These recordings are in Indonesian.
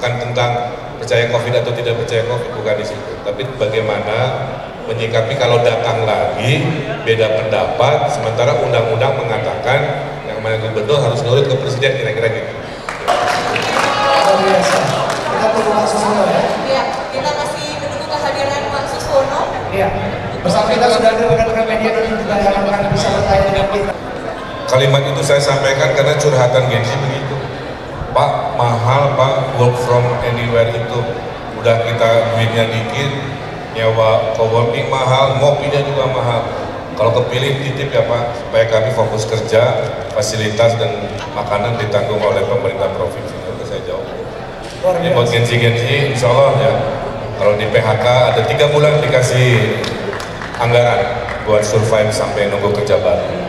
bukan tentang percaya COVID atau tidak percaya COVID, bukan di situ. Tapi bagaimana menyikapi kalau datang lagi beda pendapat, sementara undang-undang mengatakan yang mana gubernur harus nurut ke presiden, kira-kira gitu. Luar biasa. Kita tunggu Pak Suswono ya. Iya, kita masih menunggu kehadiran Pak Suswono. Iya. Bersama kita sudah ada rekan-rekan media dan juga rekan-rekan bisa bertanya dengan kita. Kalimat itu saya sampaikan karena curhatan Gen Z begitu. Pak, mahal Pak, work from anywhere itu. Udah kita duitnya dikit, nyawa coworking mahal, ngopinya juga mahal. Kalau kepilih titip ya Pak, supaya kami fokus kerja, fasilitas dan makanan ditanggung oleh pemerintah provinsi. Itu saya jawab. Ini buat Gen Z, insya Allah ya. Kalau di PHK ada 3 bulan dikasih anggaran buat survive sampai nunggu kerja baru.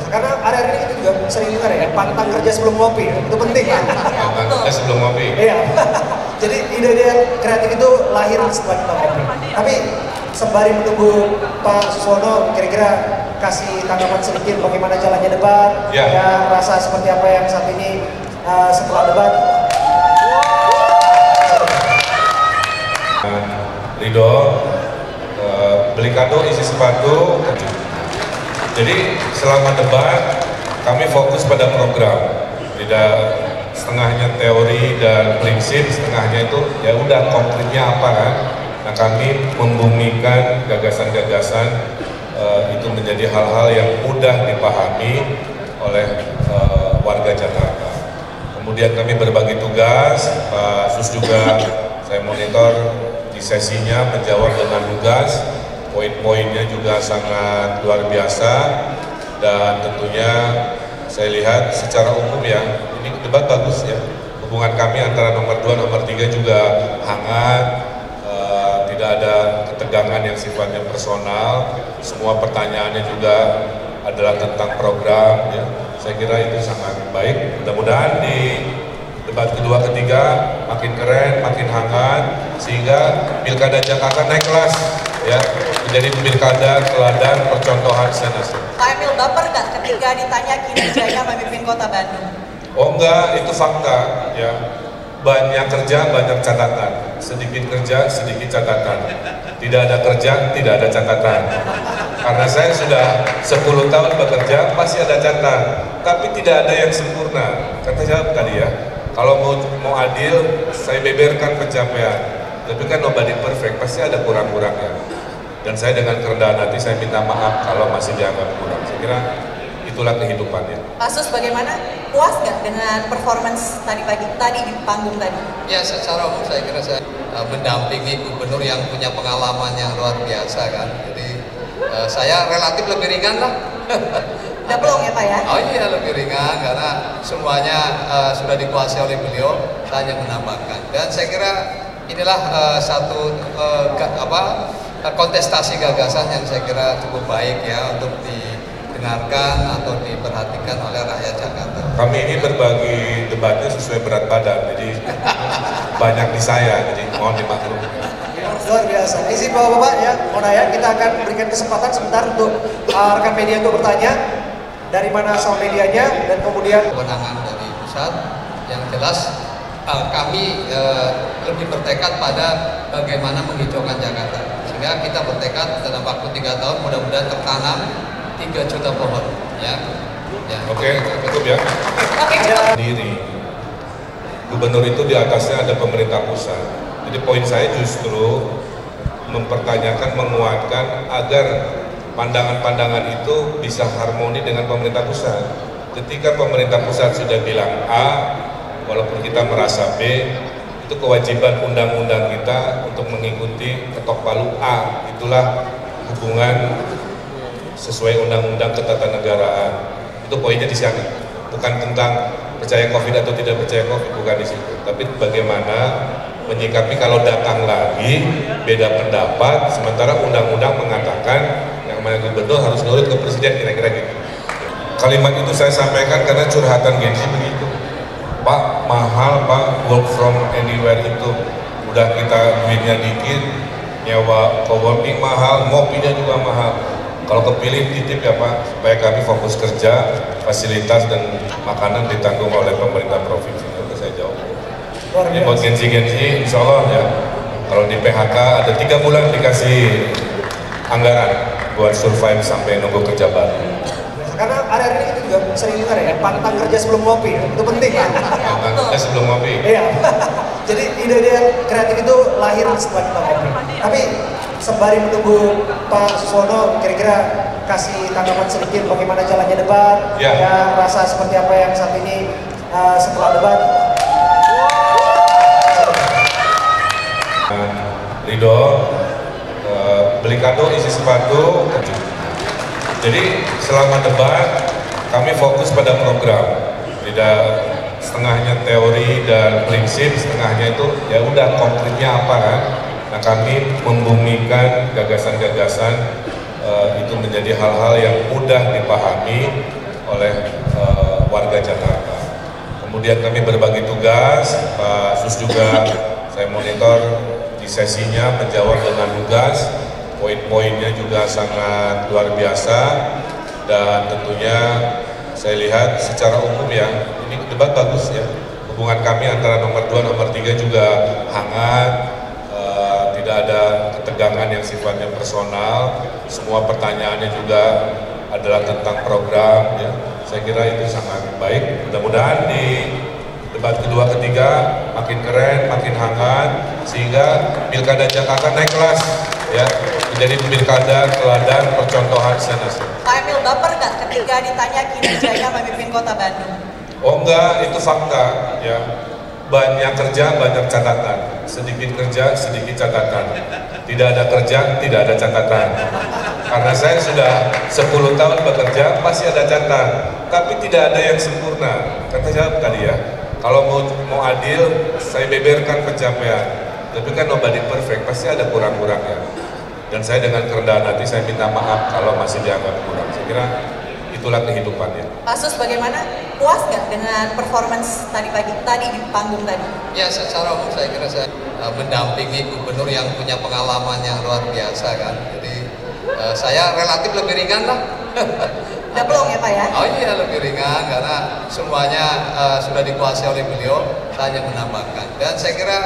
Karena hari-hari ini kita juga sering dengar ya, pantang kerja sebelum ngopi, itu penting kan? Pantang kerja sebelum ngopi. Iya. Jadi ide-ide kreatif itu lahir setelah kita ngopi. Tapi sembari menunggu Pak Suswono, kira-kira kasih tanggapan sedikit bagaimana jalannya debat, ya rasa seperti apa yang saat ini setelah debat. Ridho, beli kado isi sepatu. Jadi selama debat kami fokus pada program, tidak setengahnya teori dan prinsip, setengahnya itu ya udah konkretnya apa kan. Nah kami membumikan gagasan-gagasan itu menjadi hal-hal yang mudah dipahami oleh warga Jakarta. Kemudian kami berbagi tugas, Pak Sus juga saya monitor di sesinya menjawab dengan lugas. Poin-poinnya juga sangat luar biasa dan tentunya saya lihat secara umum ya ini debat bagus ya, hubungan kami antara nomor 2 nomor 3 juga hangat, tidak ada ketegangan yang sifatnya personal, semua pertanyaannya juga adalah tentang program ya. Saya kira itu sangat baik, mudah-mudahan di debat kedua ketiga makin keren, makin hangat sehingga Pilkada Jakarta naik kelas ya, menjadi pilkada teladan percontohan senase. Pak Emil baper nggak ketika ditanya kinerjanya memimpin Kota Bandung? Oh enggak, itu fakta ya. Banyak kerja, banyak catatan. Sedikit kerja, sedikit catatan. Tidak ada kerja, tidak ada catatan. Karena saya sudah 10 tahun bekerja, pasti ada catatan. Tapi tidak ada yang sempurna. Kata siapa tadi ya? Kalau mau adil, saya beberkan pencapaian. Tapi kan nobody perfect, pasti ada kurang-kurangnya. Dan saya dengan kerendahan hati, saya minta maaf kalau masih dianggap kurang. Saya kira itulah kehidupannya. Pak Sus, bagaimana? Puas nggak dengan performance tadi pagi, di panggung tadi? Ya, secara umum saya kira saya mendampingi gubernur yang punya pengalaman yang luar biasa kan. Jadi saya relatif lebih ringan lah. Udah pelong ya Pak ya? Oh iya, lebih ringan karena semuanya sudah dikuasai oleh beliau, saya hanya menambahkan. Dan saya kira inilah satu kontestasi gagasan yang saya kira cukup baik ya untuk didengarkan atau diperhatikan oleh rakyat Jakarta. Kami ini berbagi debatnya sesuai berat badan, jadi banyak di saya, jadi mohon dimaklum. Luar biasa. Izin Bapak-Bapak ya, Monaya, kita akan berikan kesempatan sebentar untuk rekan media untuk bertanya dari mana asal medianya dan kemudian kewenangan dari pusat. Yang jelas kami lebih bertekad pada bagaimana menghijaukan Jakarta. Sehingga kita bertekad dalam waktu 3 tahun mudah-mudahan tertanam 3 juta pohon ya. Oke, cukup ya. Diri gubernur itu di atasnya ada pemerintah pusat. Jadi poin saya justru mempertanyakan, menguatkan agar pandangan-pandangan itu bisa harmoni dengan pemerintah pusat. Ketika pemerintah pusat sudah bilang A, walaupun kita merasa B, itu kewajiban undang-undang kita untuk mengikuti ketok palu A. Itulah hubungan sesuai undang-undang ketatanegaraan. Itu poinnya di sana. Bukan tentang percaya COVID atau tidak percaya COVID, bukan di situ. Tapi bagaimana menyikapi kalau datang lagi beda pendapat, sementara undang-undang mengatakan yang mana gubernur harus nurut ke presiden, kira-kira gitu. Kalimat itu saya sampaikan karena curhatan Gen Z begitu. Pak, mahal Pak, work from anywhere itu. Udah kita duitnya dikit, nyawa coworking mahal, ngopinya juga mahal. Kalau kepilih titip ya Pak, supaya kami fokus kerja, fasilitas dan makanan ditanggung oleh pemerintah provinsi. Itu saya jawab. Ini buat Gensi, insya Allah ya. Kalau di PHK ada 3 bulan dikasih anggaran buat survive sampai nunggu kerja baru. Karena hari-hari ini kita juga sering dengar ya, pantang kerja sebelum ngopi, itu penting ya. Pantang kerja sebelum ngopi. Iya. Jadi ide-ide kreatif itu lahir setelah kita ngopi. Tapi sembari menunggu Pak Suswono, kira-kira kasih tanggapan sedikit bagaimana jalannya debat, ya rasa seperti apa yang saat ini setelah debat. Ridho, beli kado isi sepatu. Jadi selama debat kami fokus pada program, tidak setengahnya teori dan prinsip, setengahnya itu ya udah konkretnya apa kan. Nah kami membumikan gagasan-gagasan itu menjadi hal-hal yang mudah dipahami oleh warga Jakarta. Kemudian kami berbagi tugas, Pak Sus juga saya monitor di sesinya menjawab dengan lugas, poin-poinnya juga sangat luar biasa, dan tentunya saya lihat secara umum ya, ini debat bagus ya, hubungan kami antara nomor 2, nomor 3 juga hangat, tidak ada ketegangan yang sifatnya personal, semua pertanyaannya juga adalah tentang program ya. Saya kira itu sangat baik, mudah-mudahan di debat kedua ketiga makin keren, makin hangat, sehingga Pilkada Jakarta naik kelas ya, menjadi pilkada teladan percontohan senasional. Pak Emil baper nggak ketika ditanya kinerjanya memimpin Kota Bandung? Oh enggak, itu fakta ya. Banyak kerja, banyak catatan. Sedikit kerja, sedikit catatan. Tidak ada kerja, tidak ada catatan. Karena saya sudah 10 tahun bekerja, pasti ada catatan. Tapi tidak ada yang sempurna. Kata siapa tadi ya? Kalau mau adil, saya beberkan pencapaian. Tapi kan nobody perfect, pasti ada kurang-kurangnya. Dan saya dengan kerendahan hati, saya minta maaf kalau masih dianggap kurang. Saya kira itulah kehidupannya. Pak Sus, bagaimana? Puas nggak dengan performance tadi pagi, di panggung tadi? Ya, secara umum saya kira saya mendampingi gubernur yang punya pengalaman yang luar biasa kan. Jadi saya relatif lebih ringan lah. Udah belum ya Pak ya? Oh iya, lebih ringan karena semuanya sudah dikuasai oleh beliau, saya hanya menambahkan. Dan saya kira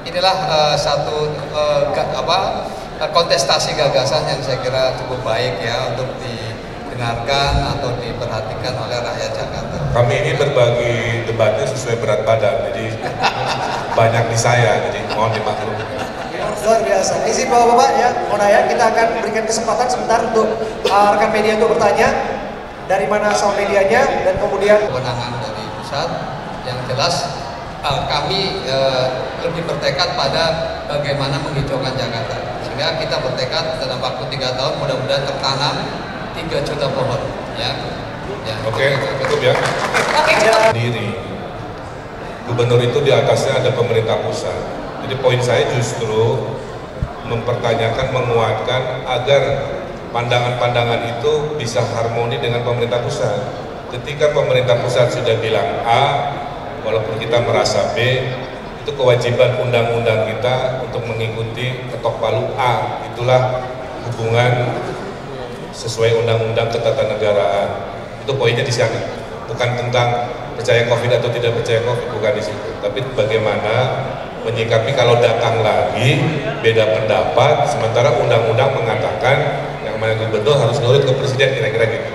inilah satu kontestasi gagasan yang saya kira cukup baik ya untuk didengarkan atau diperhatikan oleh rakyat Jakarta. Kami ini berbagi debatnya sesuai berat badan, jadi banyak di saya, jadi mohon dimaklum. Luar biasa. Izin bapak-bapak ya, mohon ya, kita akan berikan kesempatan sebentar untuk rekan media untuk bertanya dari mana asal medianya dan kemudian kewenangan dari pusat. Yang jelas kami lebih bertekad pada bagaimana menghijaukan Jakarta, sehingga kita bertekad dalam waktu 3 tahun mudah-mudahan tertanam 3 juta pohon ya. Oke, cukup ya. Diri gubernur itu di atasnya ada pemerintah pusat. Jadi poin saya justru mempertanyakan, menguatkan agar pandangan-pandangan itu bisa harmoni dengan pemerintah pusat. Ketika pemerintah pusat sudah bilang A, walaupun kita merasa B, itu kewajiban undang-undang kita untuk mengikuti ketok palu A. Itulah hubungan sesuai undang-undang ketatanegaraan. Itu poinnya di sana. Bukan tentang percaya COVID atau tidak percaya COVID, bukan di situ. Tapi bagaimana menyikapi kalau datang lagi beda pendapat, sementara undang-undang mengatakan yang mana gubernur harus nurut ke presiden, kira-kira gitu.